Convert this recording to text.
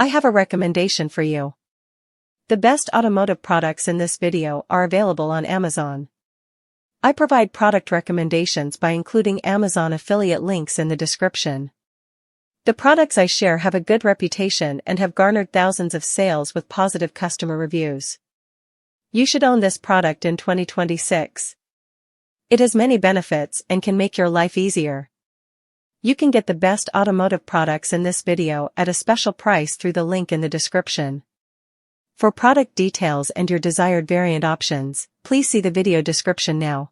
I have a recommendation for you. The best automotive products in this video are available on Amazon. I provide product recommendations by including Amazon affiliate links in the description. The products I share have a good reputation and have garnered thousands of sales with positive customer reviews. You should own this product in 2026. It has many benefits and can make your life easier. You can get the best automotive products in this video at a special price through the link in the description. For product details and your desired variant options, please see the video description now.